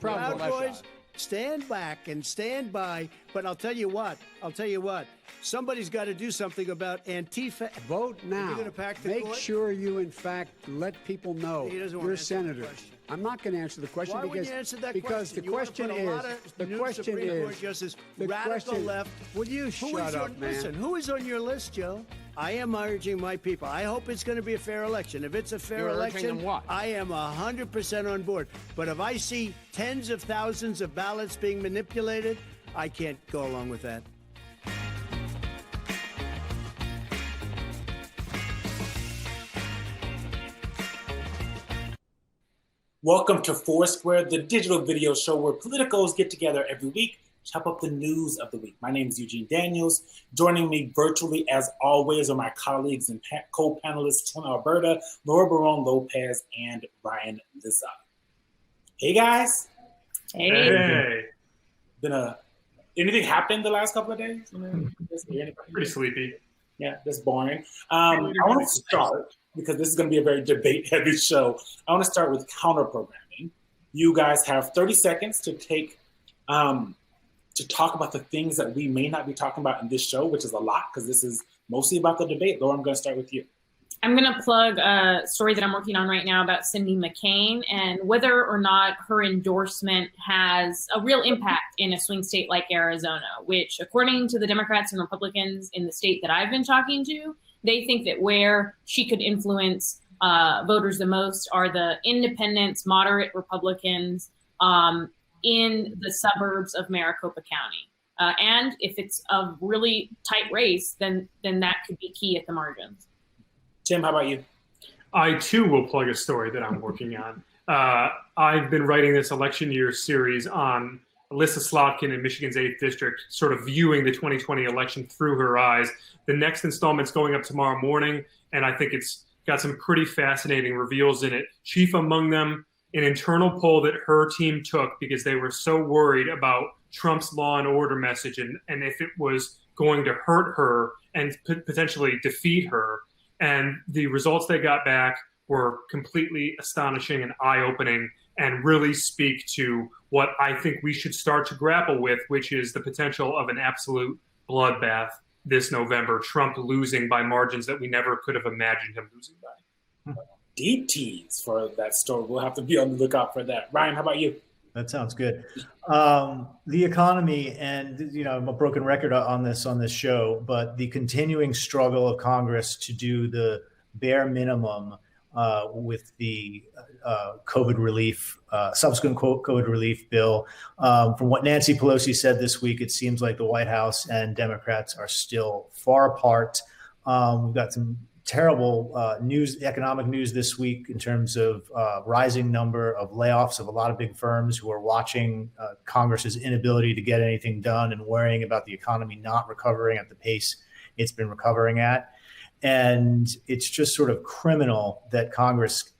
Proud Boys, stand back and stand by. But I'll tell you what. Somebody's got to do something about Antifa. Vote now. You're gonna pack the Make court? sure you, in fact, let people know He doesn't want you're a to answer the senator. question. I'm not going to answer the question Why because wouldn't you answer that because question? the question is Supreme Court Justice, the radical question- left. Will you shut up, man? Listen, who is on your list, Joe? I am urging my people. I hope it's going to be a fair election. If it's a fair You're urging election, them what? I am 100% on board. But if I see tens of thousands of ballots being manipulated, I can't go along with that. Welcome to Foursquare, the digital video show where politicos get together every week, chop up the news of the week. My name is Eugene Daniels. Joining me virtually, as always, are my colleagues and co-panelists Tim Alberta, Laura Barone Lopez, and Ryan Lizza. Hey, guys. Hey. Anything happened the last couple of days? Pretty sleepy. Yeah, that's boring. I want to start, because this is going to be a very debate-heavy show. I want to start with counterprogramming. You guys have 30 seconds to take to talk about the things that we may not be talking about in this show, which is a lot, because this is mostly about the debate. Laura, I'm going to start with you. I'm going to plug a story that I'm working on right now about Cindy McCain and whether or not her endorsement has a real impact in a swing state like Arizona, which, according to the Democrats and Republicans in the state that I've been talking to, they think that where she could influence voters the most are the independents, moderate Republicans in the suburbs of Maricopa County. And if it's a really tight race, then that could be key at the margins. Tim, how about you? I, too, will plug a story that I'm working on. I've been writing this election year series on Alyssa Slotkin in Michigan's 8th District, sort of viewing the 2020 election through her eyes. The next installment's going up tomorrow morning, and I think it's got some pretty fascinating reveals in it. Chief among them, an internal poll that her team took because they were so worried about Trump's law and order message and if it was going to hurt her and potentially defeat her. And the results they got back were completely astonishing and eye-opening and really speak to what I think we should start to grapple with, which is the potential of an absolute bloodbath this November, Trump losing by margins that we never could have imagined him losing by. Deep tease for that story. We'll have to be on the lookout for that. Ryan, how about you? That sounds good. The economy, and I'm a broken record on this show, but the continuing struggle of Congress to do the bare minimum with the COVID relief, subsequent COVID relief bill. From what Nancy Pelosi said this week, it seems like the White House and Democrats are still far apart. We've got some terrible economic news this week in terms of rising number of layoffs of a lot of big firms who are watching Congress's inability to get anything done and worrying about the economy not recovering at the pace it's been recovering at. And it's just sort of criminal that Congress,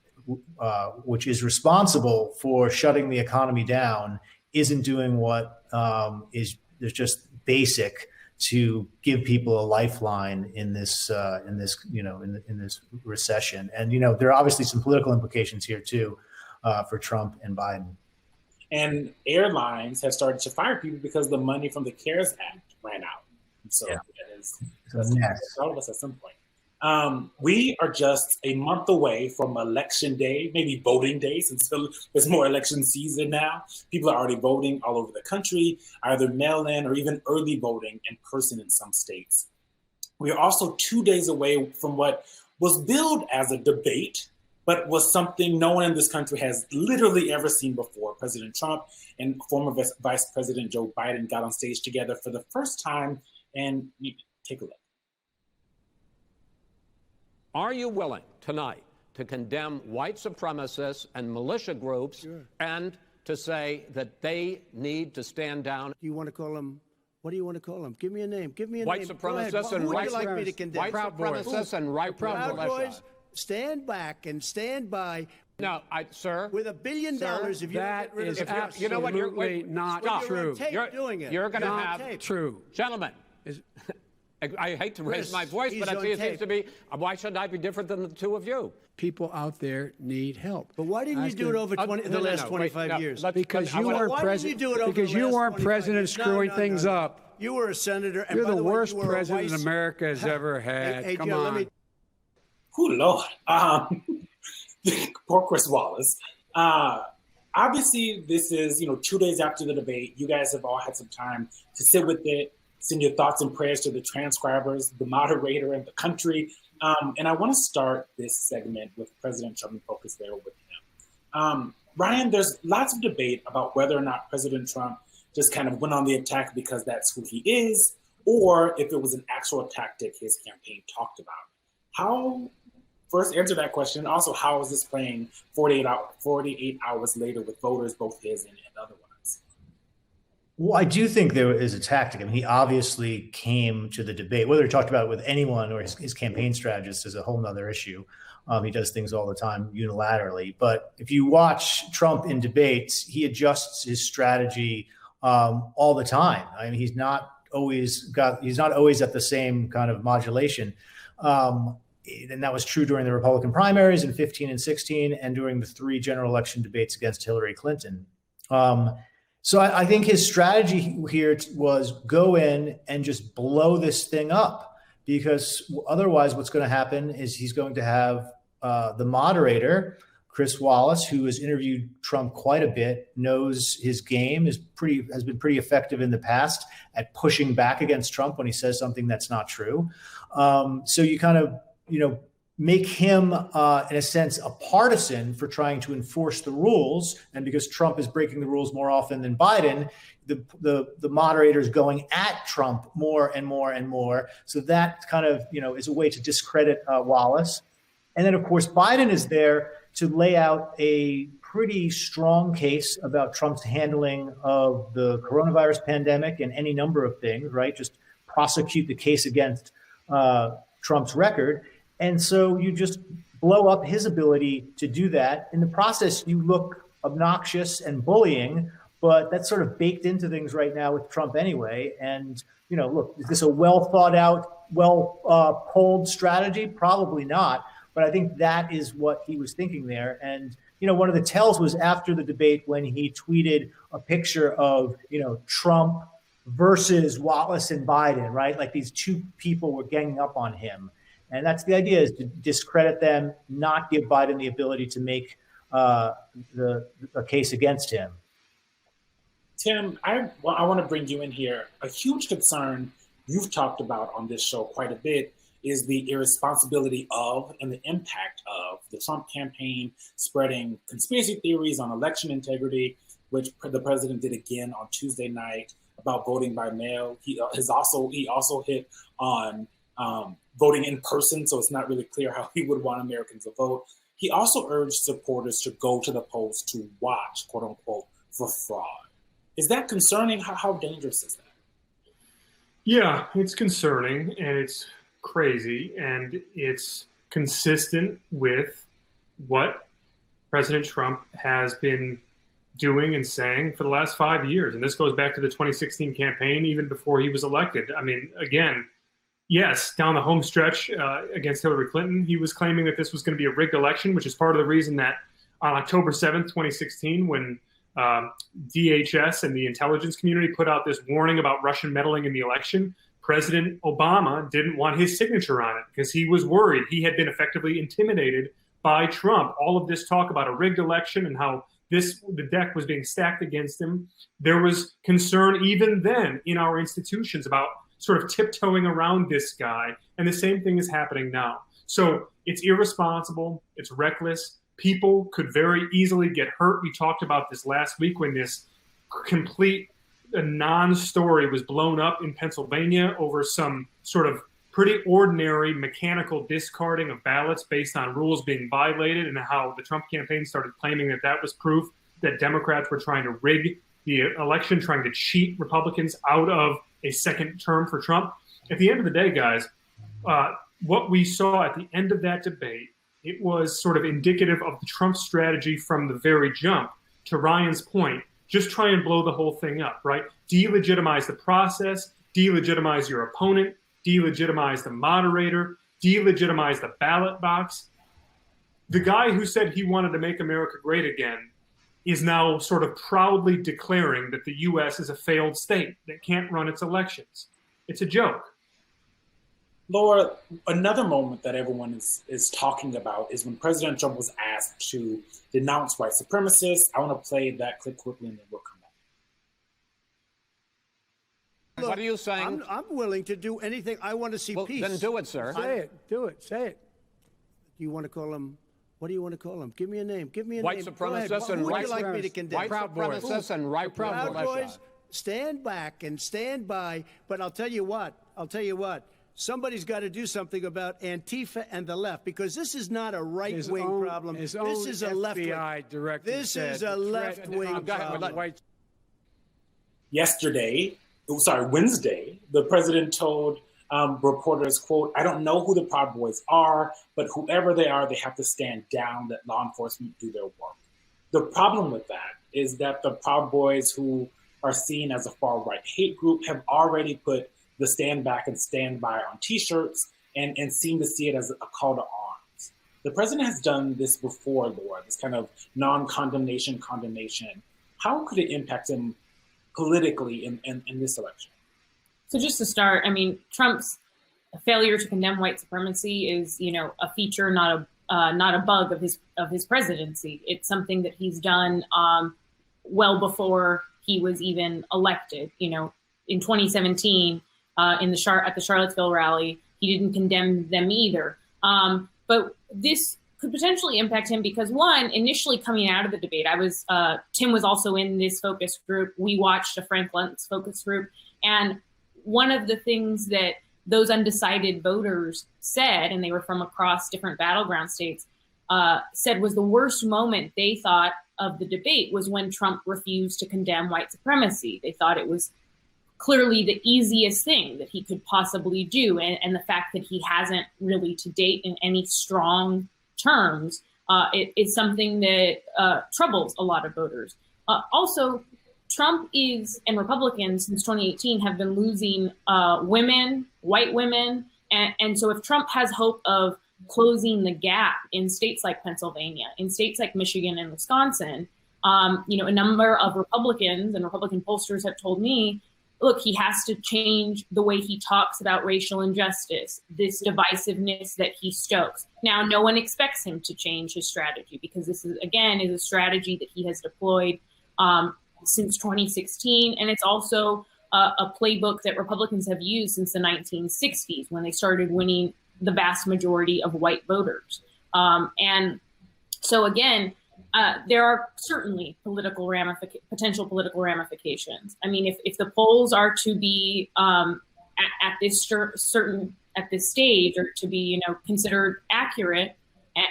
which is responsible for shutting the economy down, isn't doing what is just basic to give people a lifeline in this recession. And there are obviously some political implications here too for Trump and Biden. And airlines have started to fire people because the money from the CARES Act ran out. And so that is all of us at some point. We are just a month away from election day, maybe voting day, since there's more election season now. People are already voting all over the country, either mail-in or even early voting in person in some states. We are also 2 days away from what was billed as a debate, but was something no one in this country has literally ever seen before. President Trump and former Vice President Joe Biden got on stage together for the first time, and take a look. Are you willing tonight to condemn white supremacists and militia groups and to say that they need to stand down? Do you want to call them? What do you want to call them? Give me a name. Give me a white name. Supremacists and white supremacists. White supremacists and right Proud Boys, stand back and stand by. No, sir. With $1 billion, if you that get rid is of absolutely you know what, you're not stop. true. You're going to have True, gentlemen. I hate to raise my voice, but it seems to be, why should I be different than the two of you? People out there need help. But why didn't you do it over the last 25 years? Because you weren't president. Because you weren't president screwing things up. You were a senator. And You're by the way, worst you were president America has ever had. Hey, Come Joe, on. Oh, Lord. Poor Chris Wallace. Obviously, this is 2 days after the debate. You guys have all had some time to sit with it, send your thoughts and prayers to the transcribers, the moderator, and the country. And I want to start this segment with President Trump and focus there with him. Ryan, there's lots of debate about whether or not President Trump just kind of went on the attack because that's who he is, or if it was an actual tactic his campaign talked about. First, answer that question. Also, how is this playing 48 hours later with voters, both his and otherwise? Well, I do think there is a tactic. I mean, he obviously came to the debate, whether he talked about it with anyone or his campaign strategist is a whole nother issue. He does things all the time unilaterally. But if you watch Trump in debates, he adjusts his strategy all the time. I mean, he's not always at the same kind of modulation. And that was true during the Republican primaries in 15 and 16 and during the 3 general election debates against Hillary Clinton. So I think his strategy here was go in and just blow this thing up, because otherwise what's going to happen is he's going to have the moderator, Chris Wallace, who has interviewed Trump quite a bit, knows his game, has been pretty effective in the past at pushing back against Trump when he says something that's not true. So you kind of, make him, in a sense, a partisan for trying to enforce the rules. And because Trump is breaking the rules more often than Biden, the moderator is going at Trump more and more and more. So that kind of, is a way to discredit Wallace. And then, of course, Biden is there to lay out a pretty strong case about Trump's handling of the coronavirus pandemic and any number of things, right? Just prosecute the case against Trump's record. And so you just blow up his ability to do that. In the process, you look obnoxious and bullying, but that's sort of baked into things right now with Trump anyway. And, look, is this a well thought out, polled strategy? Probably not. But I think that is what he was thinking there. And, one of the tells was after the debate when he tweeted a picture of, Trump versus Wallace and Biden, right? Like these two people were ganging up on him. And that's the idea, is to discredit them, not give Biden the ability to make a case against him. Tim, I want to bring you in here. A huge concern you've talked about on this show quite a bit is the irresponsibility of and the impact of the Trump campaign spreading conspiracy theories on election integrity, which the president did again on Tuesday night about voting by mail. He also hit on voting in person, so it's not really clear how he would want Americans to vote. He also urged supporters to go to the polls to watch, quote unquote, for fraud. Is that concerning? How dangerous is that? Yeah, it's concerning and it's crazy, and it's consistent with what President Trump has been doing and saying for the last 5 years. And this goes back to the 2016 campaign, even before he was elected. I mean, again, yes, down the home stretch against Hillary Clinton, he was claiming that this was going to be a rigged election, which is part of the reason that on October 7th, 2016, when DHS and the intelligence community put out this warning about Russian meddling in the election, President Obama didn't want his signature on it because he was worried. He had been effectively intimidated by Trump. All of this talk about a rigged election and how the deck was being stacked against him. There was concern even then in our institutions about sort of tiptoeing around this guy. And the same thing is happening now. So it's irresponsible. It's reckless. People could very easily get hurt. We talked about this last week when this complete non-story was blown up in Pennsylvania over some sort of pretty ordinary mechanical discarding of ballots based on rules being violated, and how the Trump campaign started claiming that that was proof that Democrats were trying to rig the election, trying to cheat Republicans out of a second term for Trump. At the end of the day, guys, what we saw at the end of that debate, it was sort of indicative of the Trump strategy from the very jump. To Ryan's point, just try and blow the whole thing up, right? Delegitimize the process, delegitimize your opponent, delegitimize the moderator, delegitimize the ballot box. The guy who said he wanted to make America great again is now sort of proudly declaring that the U.S. is a failed state that can't run its elections. It's a joke. Laura, another moment that everyone is talking about is when President Trump was asked to denounce white supremacists. I want to play that clip quickly and then we'll come back. Look, what are you saying? I'm willing to do anything. I want to see peace. Then do it, sir. Say it. Do it. Say it. Do you want to call him? What do you want to call him? Give me a name. Give me a white name. Supremacists and who would white you like me to condemn? White supremacists and right Proud militia. Boys, stand back and stand by. But I'll tell you what. Somebody's got to do something about Antifa and the left, because this is not a right-wing problem. This is a left-wing. This is a left-wing problem. Wednesday, the president told reporters, quote, "I don't know who the Proud Boys are, but whoever they are, they have to stand down, let law enforcement do their work." The problem with that is that the Proud Boys, who are seen as a far-right hate group, have already put the stand back and stand by on T-shirts and seem to see it as a call to arms. The president has done this before, Laura, this kind of non-condemnation condemnation. How could it impact him politically in this election? So just to start, I mean, Trump's failure to condemn white supremacy is, a feature, not a bug of his presidency. It's something that he's done well before he was even elected. In 2017, at the Charlottesville rally, he didn't condemn them either. But this could potentially impact him because, one, initially coming out of the debate, Tim was also in this focus group. We watched a Frank Luntz focus group, and one of the things that those undecided voters said, and they were from across different battleground states, said was the worst moment they thought of the debate was when Trump refused to condemn white supremacy. They thought it was clearly the easiest thing that he could possibly do. And the fact that he hasn't really to date in any strong terms, it's something that troubles a lot of voters. Also, Trump and Republicans since 2018 have been losing women, white women. And so if Trump has hope of closing the gap in states like Pennsylvania, in states like Michigan and Wisconsin, a number of Republicans and Republican pollsters have told me, look, he has to change the way he talks about racial injustice, this divisiveness that he stokes. Now, no one expects him to change his strategy because this is a strategy that he has deployed since 2016. And it's also a playbook that Republicans have used since the 1960s when they started winning the vast majority of white voters. And so again, there are certainly potential political ramifications. I mean, if the polls are to be at this stage or to be considered accurate,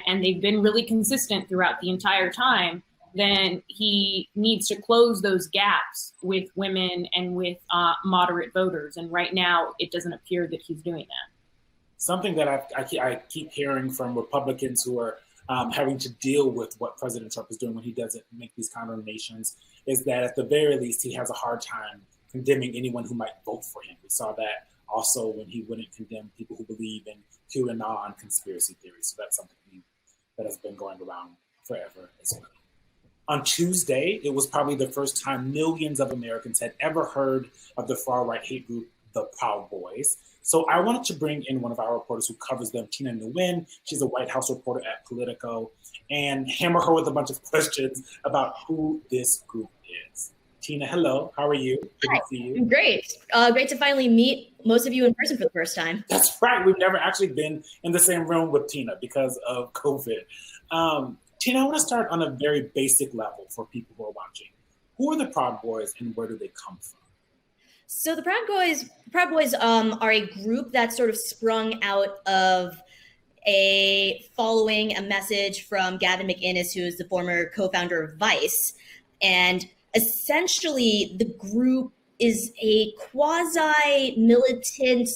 and they've been really consistent throughout the entire time, then he needs to close those gaps with women and with moderate voters. And right now, it doesn't appear that he's doing that. Something that I keep hearing from Republicans who are having to deal with what President Trump is doing when he doesn't make these condemnations is that at the very least, he has a hard time condemning anyone who might vote for him. We saw that also when he wouldn't condemn people who believe in QAnon conspiracy theories. So that's something that has been going around forever as well. On Tuesday, it was probably the first time millions of Americans had ever heard of the far-right hate group, the Proud Boys. So I wanted to bring in one of our reporters who covers them, Tina Nguyen. She's a White House reporter at Politico, and hammer her with a bunch of questions about who this group is. Tina, hello. How are you? Good to see you. Great. Great to finally meet most of you in person for the first time. That's right. We've never actually been in the same room with Tina because of COVID. Tina, I want to start on a very basic level for people who are watching. Who are the Proud Boys and where do they come from? So the Proud Boys are a group that sort of sprung out of following a message from Gavin McInnes, who is the former co-founder of Vice. And essentially, the group is a quasi-militant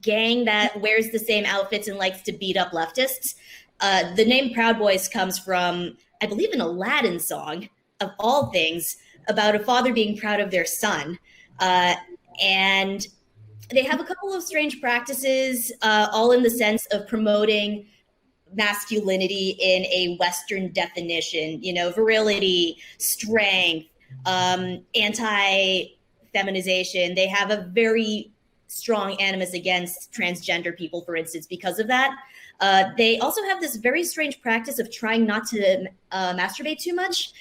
gang that wears the same outfits and likes to beat up leftists. The name Proud Boys comes from, I believe, an Aladdin song, of all things, about a father being proud of their son. And they have a couple of strange practices, all in the sense of promoting masculinity in a Western definition, virility, strength, anti-feminization. They have a very strong animus against transgender people, for instance, because of that. They also have this very strange practice of trying not to masturbate too much.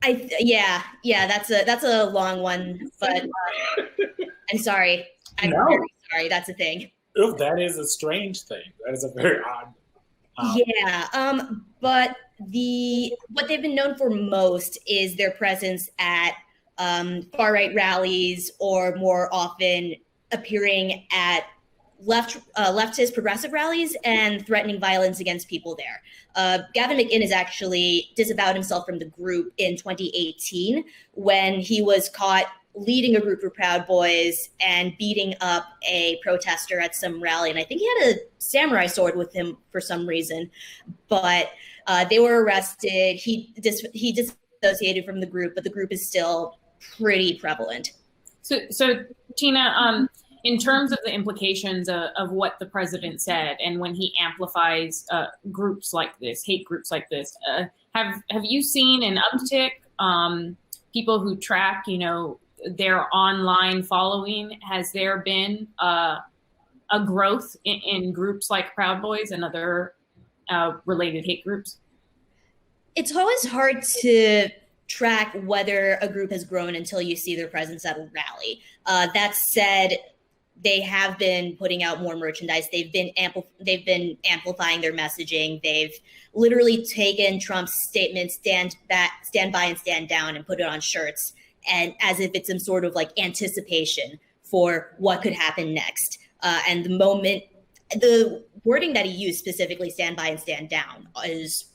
That's a long one, but I'm sorry. I'm very sorry. That's a thing. Oh, that is a strange thing. That is a very odd. But what they've been known for most is their presence at far-right rallies, or more often appearing at leftist progressive rallies and threatening violence against people there. Gavin McInnes has actually disavowed himself from the group in 2018 when he was caught leading a group of Proud Boys and beating up a protester at some rally. And I think he had a samurai sword with him for some reason, but they were arrested. He disassociated from the group, but the group is still pretty prevalent. So Tina, in terms of the implications of what the president said, and when he amplifies groups like this, hate groups like this, have you seen an uptick? People who track, their online following, has there been a growth in groups like Proud Boys and other related hate groups? It's always hard to track whether a group has grown until you see their presence at a rally. That said, they have been putting out more merchandise. They've been amplifying their messaging. They've literally taken Trump's statement, stand by and stand down, and put it on shirts, and as if it's some sort of like anticipation for what could happen next. And the wording that he used, specifically stand by and stand down, is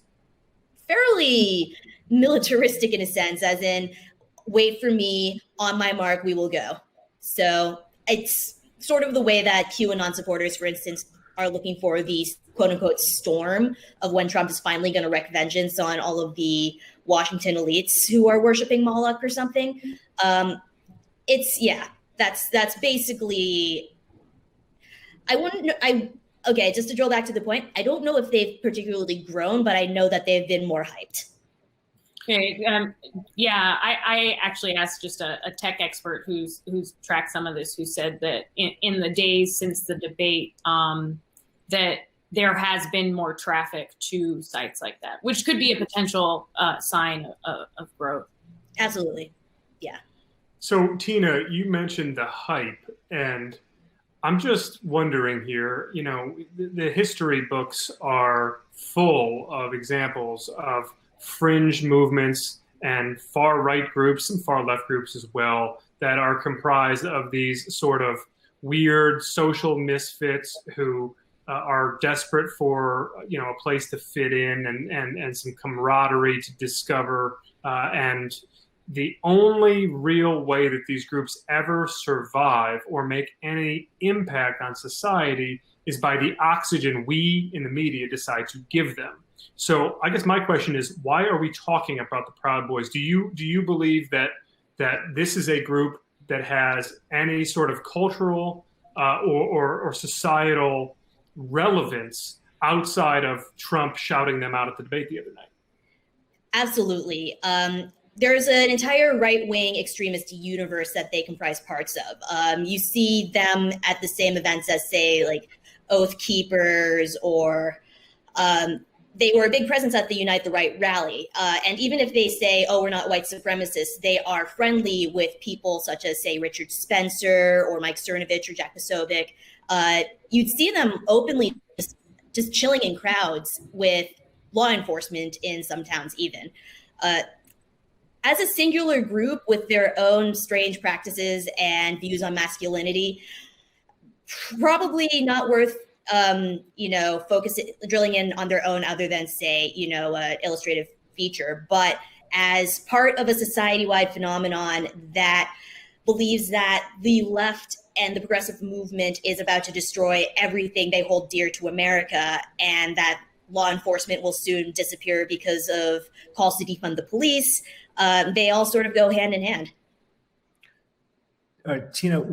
fairly militaristic in a sense, as in, wait for me, on my mark, we will go. So it's sort of the way that QAnon supporters, for instance, are looking for the quote unquote storm of when Trump is finally going to wreak vengeance on all of the Washington elites who are worshiping Moloch or something. That's basically, just to drill back to the point, I don't know if they've particularly grown, but I know that they've been more hyped. Okay. I actually asked just a tech expert who's tracked some of this, who said that in the days since the debate, that there has been more traffic to sites like that, which could be a potential sign of growth. Absolutely. Yeah. So Tina, you mentioned the hype, and I'm just wondering here, the history books are full of examples of fringe movements and far right groups and far left groups as well that are comprised of these sort of weird social misfits who are desperate for a place to fit in and some camaraderie to discover, and the only real way that these groups ever survive or make any impact on society is by the oxygen we in the media decide to give them. So I guess my question is, why are we talking about the Proud Boys? Do you believe that this is a group that has any sort of cultural or societal relevance outside of Trump shouting them out at the debate the other night? Absolutely. There's an entire right-wing extremist universe that they comprise parts of. You see them at the same events as, say, like Oath Keepers, or they were a big presence at the Unite the Right rally. And even if they say, oh, we're not white supremacists, they are friendly with people such as, say, Richard Spencer or Mike Cernovich or Jack Posobiec. You'd see them openly just chilling in crowds with law enforcement in some towns even. As a singular group with their own strange practices and views on masculinity, probably not worth drilling in on their own, other than, say, illustrative feature. But as part of a society-wide phenomenon that believes that the left and the progressive movement is about to destroy everything they hold dear to America, and that law enforcement will soon disappear because of calls to defund the police, they all sort of go hand in hand. All right, Tina,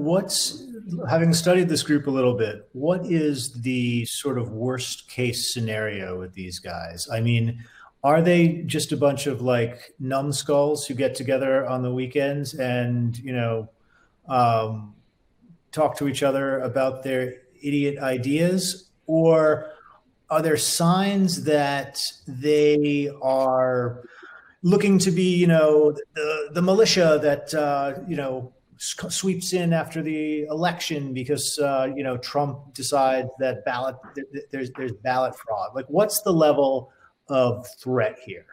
having studied this group a little bit, what is the sort of worst case scenario with these guys? I mean, are they just a bunch of like numbskulls who get together on the weekends and, talk to each other about their idiot ideas? Or are there signs that they are looking to be, the militia that, sweeps in after the election because Trump decides that there's ballot fraud? Like, what's the level of threat here?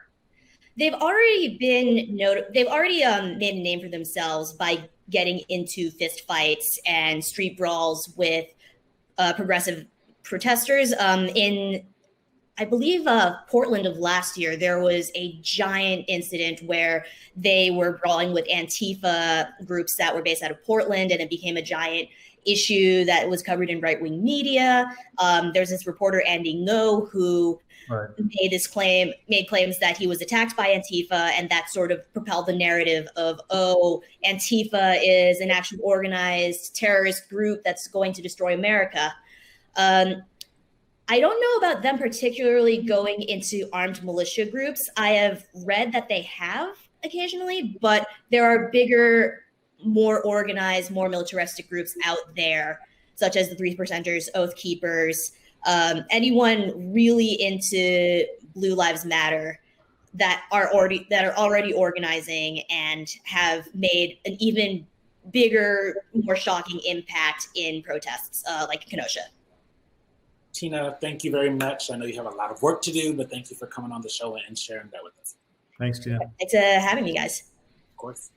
They've already made a name for themselves by getting into fist fights and street brawls with progressive protesters. In, I believe, Portland of last year, there was a giant incident where they were brawling with Antifa groups that were based out of Portland, and it became a giant issue that was covered in right-wing media. There's this reporter, Andy Ngo, who made claims that he was attacked by Antifa, and that sort of propelled the narrative of, Antifa is an actual organized terrorist group that's going to destroy America. I don't know about them particularly going into armed militia groups. I have read that they have occasionally, but there are bigger, more organized, more militaristic groups out there, such as the 3%ers, Oath Keepers, anyone really into Blue Lives Matter that are already organizing and have made an even bigger, more shocking impact in protests like Kenosha. Tina, thank you very much. I know you have a lot of work to do, but thank you for coming on the show and sharing that with us. Thanks, Tina. Thanks for having me, guys. Of course.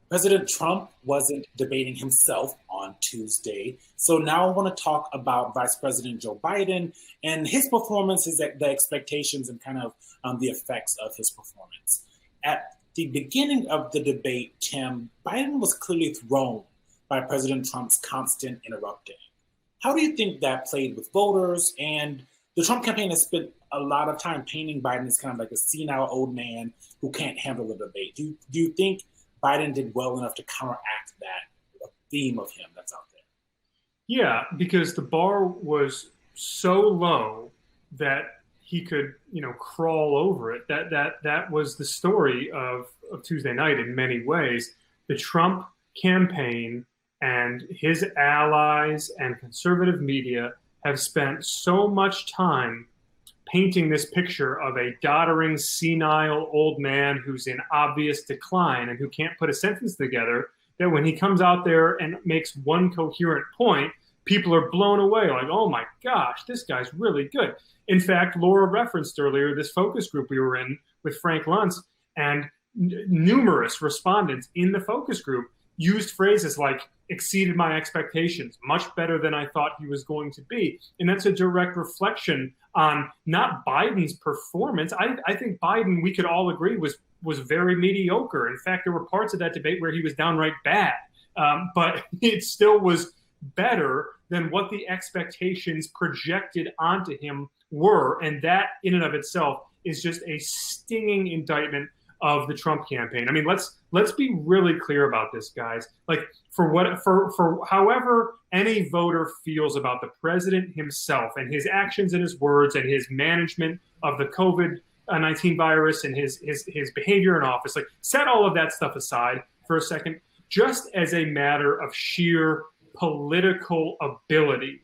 President Trump wasn't debating himself on Tuesday. So now I want to talk about Vice President Joe Biden and his performance, the expectations, and kind of the effects of his performance. At the beginning of the debate, Tim, Biden was clearly thrown by President Trump's constant interrupting. How do you think that played with voters? And the Trump campaign has spent a lot of time painting Biden as kind of like a senile old man who can't handle the debate. Do you think Biden did well enough to counteract that theme of him that's out there? Yeah, because the bar was so low that he could, crawl over it. That was the story of Tuesday night in many ways. The Trump campaign and his allies and conservative media have spent so much time painting this picture of a doddering, senile old man who's in obvious decline and who can't put a sentence together, that when he comes out there and makes one coherent point, people are blown away, like, oh my gosh, this guy's really good. In fact, Laura referenced earlier this focus group we were in with Frank Luntz, and numerous respondents in the focus group used phrases like exceeded my expectations, much better than I thought he was going to be. And that's a direct reflection on not Biden's performance. I think Biden, we could all agree, was very mediocre. In fact, there were parts of that debate where he was downright bad, but it still was better than what the expectations projected onto him were. And that in and of itself is just a stinging indictment of the Trump campaign. I mean, let's be really clear about this, guys. Like, for however any voter feels about the president himself and his actions and his words and his management of the COVID-19 virus and his behavior in office, like, set all of that stuff aside for a second. Just as a matter of sheer political ability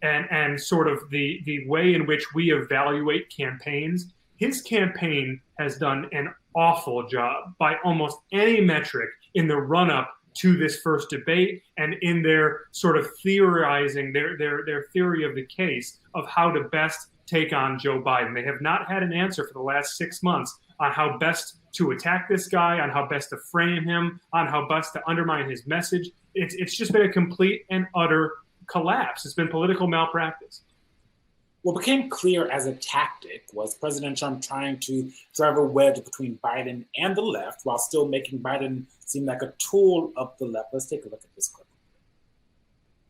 and sort of the way in which we evaluate campaigns, his campaign has done an awful job by almost any metric in the run-up to this first debate and in their sort of theorizing, their theory of the case of how to best take on Joe Biden. They have not had an answer for the last 6 months on how best to attack this guy, on how best to frame him, on how best to undermine his message. It's just been a complete and utter collapse. It's been political malpractice. What became clear as a tactic was President Trump trying to drive a wedge between Biden and the left while still making Biden seem like a tool of the left. Let's take a look at this clip.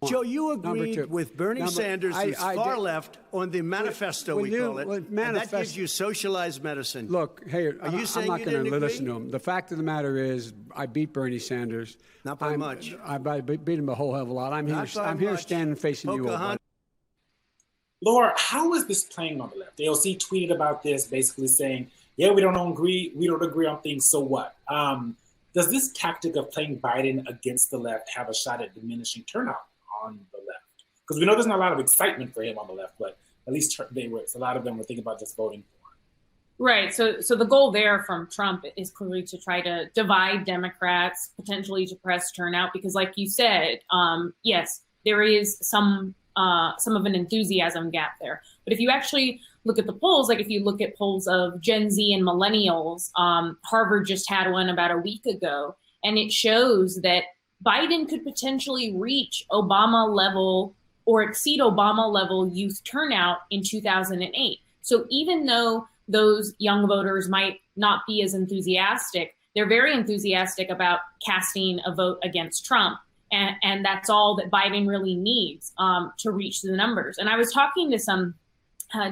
Joe, you agreed with Bernie Sanders, who's far left, on the manifesto, we call it, and that gives you socialized medicine. Look, hey, Are you saying I'm not going to listen to him. The fact of the matter is, I beat Bernie Sanders. Not by much. I beat him a whole hell of a lot. I'm here standing facing you all. Laura, how is this playing on the left? AOC tweeted about this, basically saying, yeah, we don't agree on things, so what? Does this tactic of playing Biden against the left have a shot at diminishing turnout on the left? Because we know there's not a lot of excitement for him on the left, but at least a lot of them were thinking about just voting for him. Right. So the goal there from Trump is clearly to try to divide Democrats, potentially suppress turnout, because like you said, yes, there is some of an enthusiasm gap there. But if you actually look at the polls, like if you look at polls of Gen Z and millennials, Harvard just had one about a week ago, and it shows that Biden could potentially reach Obama level or exceed Obama level youth turnout in 2008. So even though those young voters might not be as enthusiastic, they're very enthusiastic about casting a vote against Trump. And that's all that Biden really needs to reach the numbers. And I was talking to some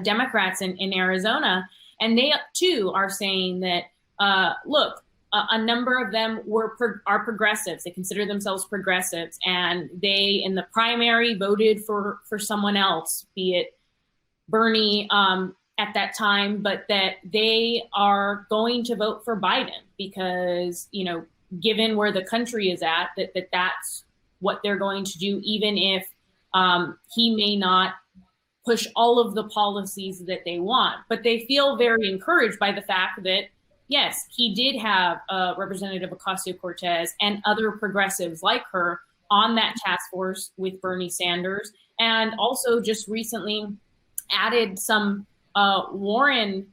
Democrats in Arizona, and they too are saying that, look, a number of them are progressives. They consider themselves progressives, and they, in the primary, voted for someone else, be it Bernie at that time, but that they are going to vote for Biden because, you know, given where the country is at, that's what they're going to do, even if he may not push all of the policies that they want. But they feel very encouraged by the fact that, yes, he did have Representative Ocasio-Cortez and other progressives like her on that task force with Bernie Sanders, and also just recently added some Warren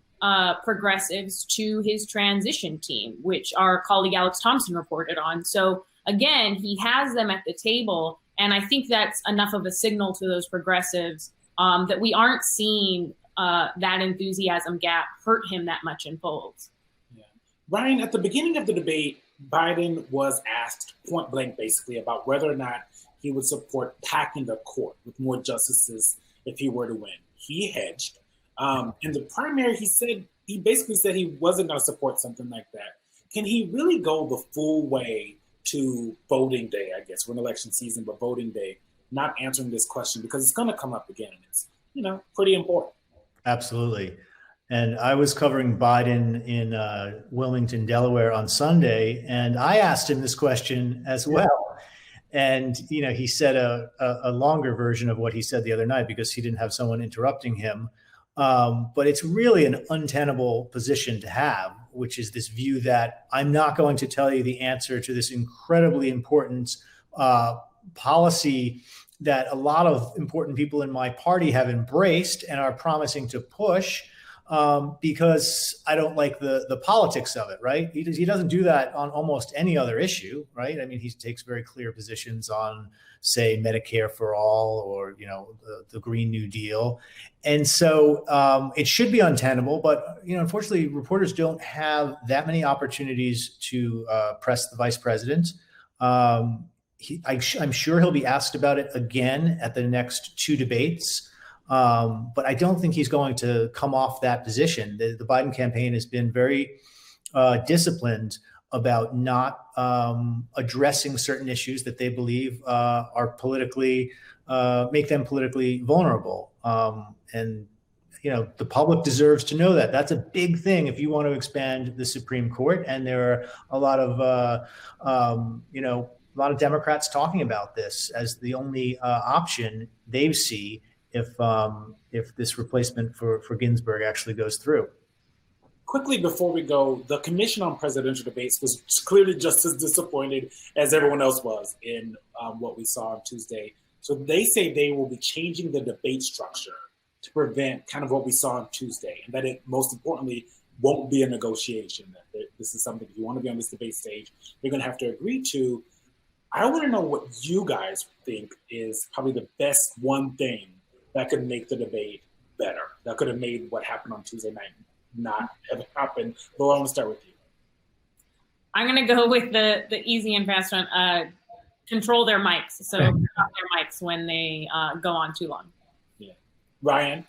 progressives to his transition team, which our colleague Alex Thompson reported on. So again, he has them at the table. And I think that's enough of a signal to those progressives that we aren't seeing that enthusiasm gap hurt him that much in polls. Yeah. Ryan, at the beginning of the debate, Biden was asked point blank, basically, about whether or not he would support packing the court with more justices if he were to win. He hedged. In the primary, he basically said he wasn't going to support something like that. Can he really go the full way to voting day, I guess? We're in election season, but voting day, not answering this question because it's going to come up again. And it's, you know, pretty important. Absolutely. And I was covering Biden in Wilmington, Delaware on Sunday, and I asked him this question as well. And, you know, he said a longer version of what he said the other night because he didn't have someone interrupting him. But it's really an untenable position to have, which is this view that I'm not going to tell you the answer to this incredibly important policy that a lot of important people in my party have embraced and are promising to push because I don't like the politics of it, right? He doesn't do that on almost any other issue, right? I mean, he takes very clear positions on, say, Medicare for all or, you know, the Green New Deal. And so it should be untenable, but, you know, unfortunately, reporters don't have that many opportunities to press the vice president. I'm sure he'll be asked about it again at the next two debates. But I don't think he's going to come off that position. The Biden campaign has been very disciplined about not addressing certain issues that they believe are politically make them politically vulnerable. And you know, the public deserves to know that. That's a big thing if you want to expand the Supreme Court. And there are a lot of you know, a lot of Democrats talking about this as the only option they see if this replacement for Ginsburg actually goes through. Quickly before we go, the Commission on Presidential Debates was clearly just as disappointed as everyone else was in what we saw on Tuesday. So they say they will be changing the debate structure to prevent kind of what we saw on Tuesday, and that it, most importantly, won't be a negotiation. That this is something, if you want to be on this debate stage, you're going to have to agree to. I want to know what you guys think is probably the best one thing that could make the debate better, that could have made what happened on Tuesday night not have happened. Laura, I want to start with you. I'm going to go with the easy and fast one. control their mics, so turn off their mics when they go on too long. Yeah, Ryan.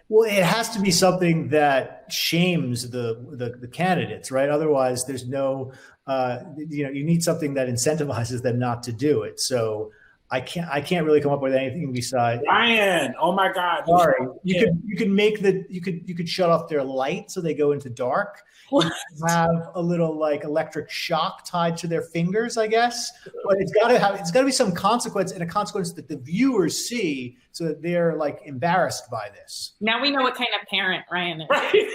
Well, it has to be something that shames the candidates, right? Otherwise, there's no, you need something that incentivizes them not to do it. So I can't really come up with anything besides Ryan. Oh my God! Sorry, you could shut off their light so they go into dark. Have a little like electric shock tied to their fingers, I guess. But it's got to be some consequence, and a consequence that the viewers see, so that they're like embarrassed by this. Now we know what kind of parent Ryan is. Right?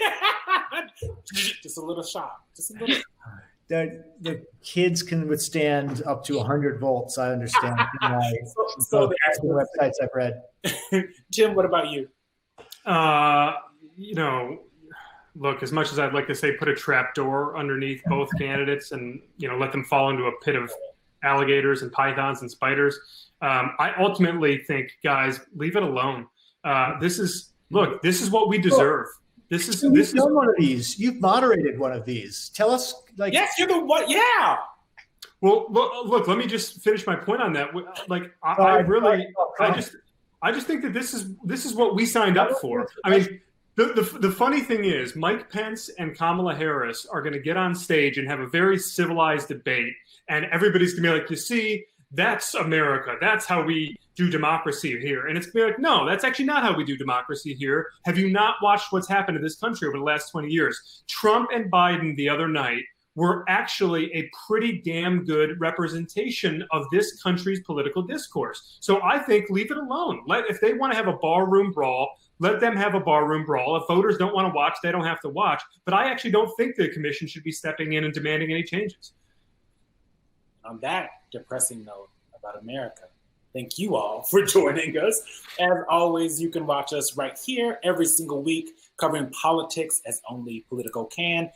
Just a little shock. Just a little. The kids can withstand up to 100 volts. I understand. So the websites I've read. Jim, what about you? Look, as much as I'd like to say put a trap door underneath both candidates and, let them fall into a pit of alligators and pythons and spiders, I ultimately think, guys, leave it alone. This is what we deserve. You've done one of these. You've moderated one of these. Tell us, yes, you're the one. Yeah. Well, look. Let me just finish my point on that. I just think that this is what we signed up for. I mean, the funny thing is, Mike Pence and Kamala Harris are going to get on stage and have a very civilized debate, and everybody's going to be like, you see, that's America. That's how we do democracy here. And it's going to be like, no, that's actually not how we do democracy here. Have you not watched what's happened to this country over the last 20 years? Trump and Biden the other night were actually a pretty damn good representation of this country's political discourse. So I think leave it alone. If they want to have a barroom brawl, let them have a barroom brawl. If voters don't want to watch, they don't have to watch. But I actually don't think the commission should be stepping in and demanding any changes. On that depressing note about America, thank you all for joining us. As always, you can watch us right here every single week, covering politics as only Politico can.